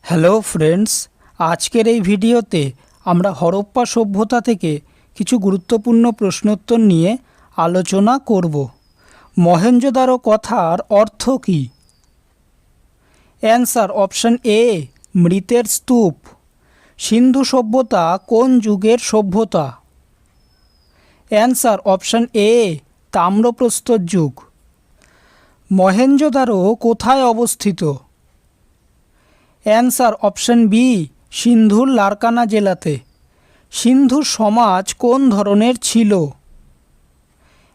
Hello friends, আজকের এই ভিডিওতে আমরা হরপ্পা সভ্যতা থেকে কিছু গুরুত্বপূর্ণ প্রশ্নোত্তর নিয়ে আলোচনা করব। মহেঞ্জোদারো কথার অর্থ কী? অ্যান্সার অপশন এ, মৃতের স্তূপ। সিন্ধু সভ্যতা কোন যুগের সভ্যতা? অ্যান্সার অপশন এ, তাম্রপ্রস্তর যুগ। মহেঞ্জোদারো কোথায় অবস্থিত? অ্যান্সার অপশন বি, সিন্ধুর লারকানা জেলাতে। সিন্ধুর সমাজ কোন ধরনের ছিল?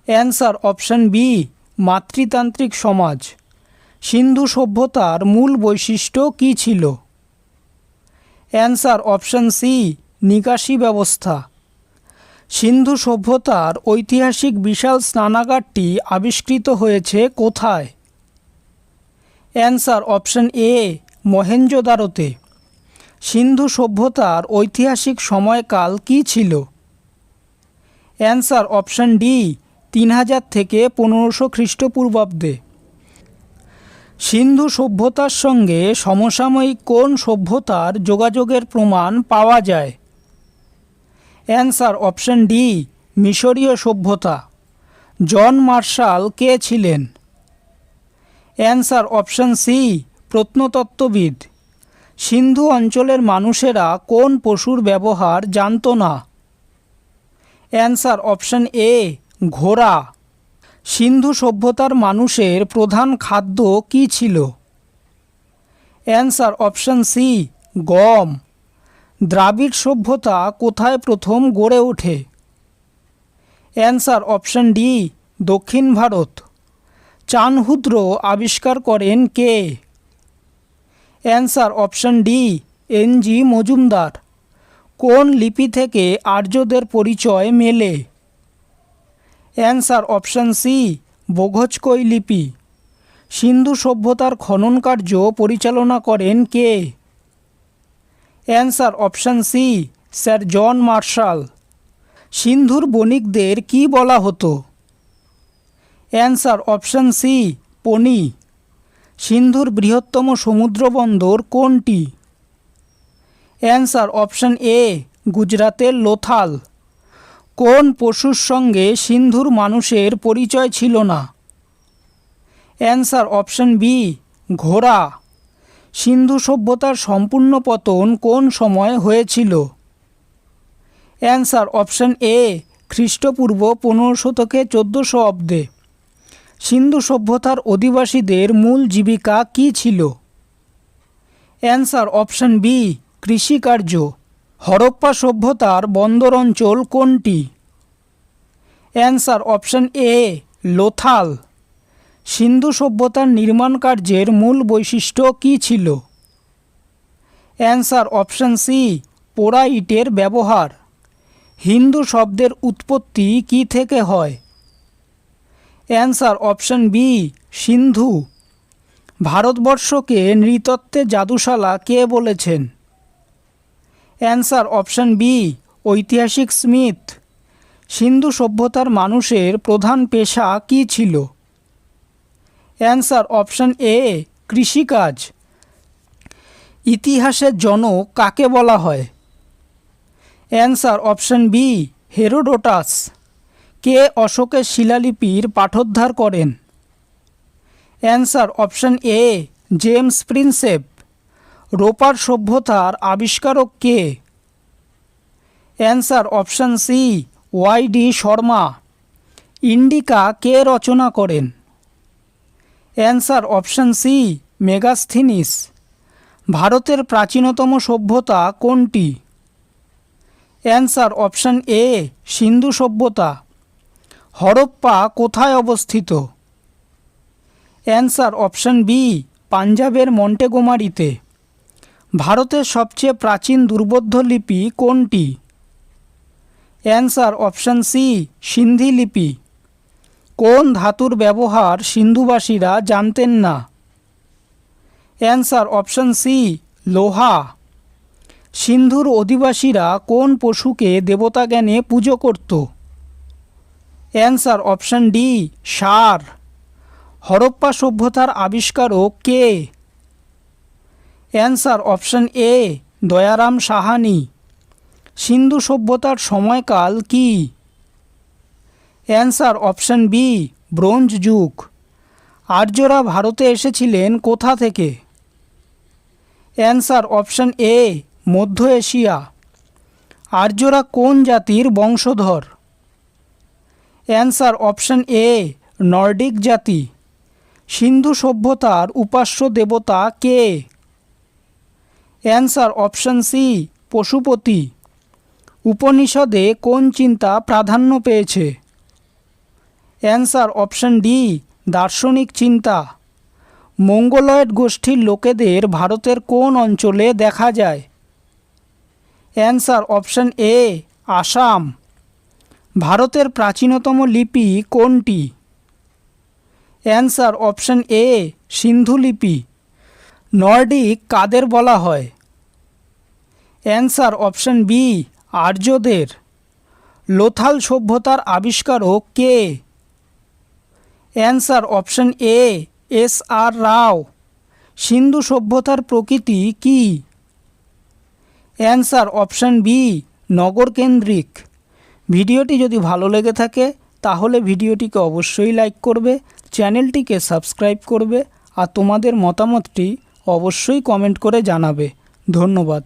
অ্যান্সার অপশন বি, মাতৃতান্ত্রিক সমাজ। সিন্ধু সভ্যতার মূল বৈশিষ্ট্য কী ছিল? অ্যান্সার অপশন সি, নিকাশি ব্যবস্থা। সিন্ধু সভ্যতার ঐতিহাসিক বিশাল স্নানাগারটি আবিষ্কৃত হয়েছে কোথায়? অ্যান্সার অপশন এ, মহেঞ্জোদারোতে। সিন্ধু সভ্যতার ঐতিহাসিক সময়কাল কী ছিল? অ্যান্সার অপশন ডি, 3000 থেকে 1500 খ্রিস্টপূর্বাব্দে। সিন্ধু সভ্যতার সঙ্গে সমসাময়িক কোন সভ্যতার যোগাযোগের প্রমাণ পাওয়া যায়? অ্যান্সার অপশন ডি, মিশরীয় সভ্যতা। জন মার্শাল কে ছিলেন? অ্যান্সার অপশন সি, প্রত্নতত্ত্ববিদ। সিন্ধু অঞ্চলের মানুষেরা কোন পশুর ব্যবহার জানত না? অ্যান্সার অপশন এ, ঘোড়া। সিন্ধু সভ্যতার মানুষের প্রধান খাদ্য কী ছিল? অ্যান্সার অপশন সি, গম। দ্রাবিড় সভ্যতা কোথায় প্রথম গড়ে ওঠে? অ্যান্সার অপশন ডি, দক্ষিণ ভারত। চানহুদ্র আবিষ্কার করেন কে? Answer option D, N G. Majumdar. কোন লিপি থেকে আর্যদের পরিচয় মেলে? অ্যান্সার অপশন সি, বোঘজকই লিপি। সিন্ধু সভ্যতার খনন কার্য পরিচালনা করেন কে? Answer option C, sir John Marshall. সিন্ধুর বণিকদের কি বলা হতো? Answer option C, Pani. সিন্ধুর বৃহত্তম সমুদ্রবন্দর কোনটি? অ্যান্সার অপশন এ, গুজরাতের লোথাল। কোন পশুর সঙ্গে সিন্ধুর মানুষের পরিচয় ছিল না? অ্যান্সার অপশন বি, ঘোড়া। সিন্ধু সভ্যতার সম্পূর্ণ পতন কোন সময় হয়েছিল? অ্যান্সার অপশন এ, খ্রিস্টপূর্ব 1500 থেকে 1400 অব্দে। সিন্ধু সভ্যতার অধিবাসীদের মূল জীবিকা কী ছিল? অ্যান্সার অপশন বি, কৃষিকার্য। হরপ্পা সভ্যতার বন্দর অঞ্চল কোনটি? Answer option A, Lothal. Sindhu সভ্যতার নির্মাণ কার্যের মূল বৈশিষ্ট্য কী ছিল? অ্যান্সার অপশন সি, পোড়া ইটের ব্যবহার। হিন্দু শব্দের উৎপত্তি কী থেকে হয়? অ্যান্সার অপশন বি, সিন্ধু। ভারতবর্ষকে নৃতত্ত্বে জাদুশালা কে বলেছেন? অ্যান্সার অপশন বি, ঐতিহাসিক স্মিথ। সিন্ধু সভ্যতার মানুষের প্রধান পেশা কী ছিল? অ্যান্সার অপশন এ, কৃষিকাজ। ইতিহাসের জনক কাকে বলা হয়? Answer option B, Herodotus. কে অশোকের শিলালিপির পাঠোদ্ধার করেন? Answer option A, James Prinsep. Ropar সভ্যতার আবিষ্কারক কে? Answer option C, Y D. Sharma. Indica কে রচনা করেন? Answer option C, Megasthenes. ভারতের প্রাচীনতম সভ্যতা কোনটি? অ্যান্সার অপশন এ, সিন্ধু সভ্যতা। হরপ্পা কোথায় অবস্থিত? অ্যান্সার অপশন বি, পাঞ্জাবের মন্টেগোমারিতে। ভারতের সবচেয়ে প্রাচীন দুর্বোধ্য লিপি কোনটি? অ্যান্সার অপশন সি, সিন্ধি লিপি। কোন ধাতুর ব্যবহার সিন্ধুবাসীরা জানতেন না? অ্যান্সার অপশন সি, লোহা। সিন্ধুর অধিবাসীরা কোন পশুকে দেবতা জ্ঞানে পুজো করত? অ্যান্সার অপশন ডি, ষাঁড়। হরপ্পা সভ্যতার আবিষ্কারক কে? Answer option A Dayaram Sahni. Sindhu সভ্যতার সময়কাল কি? অ্যান্সার অপশন বি ব্রোঞ্জ যুগ। আর্যরা ভারতে এসেছিলেন কোথা থেকে? অ্যান্সার অপশন এ মধ্য এশিয়া। আর্যরা কোন জাতির বংশধর? অ্যান্সার অপশন এ নর্ডিক জাতি। সিন্ধু সভ্যতার উপাস্য দেবতা কে? Answer option C Pashupati. উপনিষদে কোন চিন্তা প্রাধান্য পেয়েছে? অ্যান্সার অপশন ডি দার্শনিক চিন্তা। মঙ্গোলয়েড গোষ্ঠীর লোকেদের ভারতের কোন অঞ্চলে দেখা যায়? অ্যান্সার অপশন এ আসাম। ভারতের প্রাচীনতম লিপি কোনটি? অ্যান্সার অপশন এ সিন্ধু লিপি। নর্ডিক কাদের বলা হয়? অ্যান্সার অপশন বি আর্যদের। লোথাল সভ্যতার আবিষ্কারক কে? Answer option A S R Rao. Sindhu সভ্যতার প্রকৃতি কি? অ্যান্সার অপশন বি নগরকেন্দ্রিক। ভিডিওটি যদি ভালো লেগে থাকে তাহলে ভিডিওটিকে অবশ্যই লাইক করবে, চ্যানেলটিকে সাবস্ক্রাইব করবে আর তোমাদের মতামতটি অবশ্যই কমেন্ট করে জানাবে। ধন্যবাদ।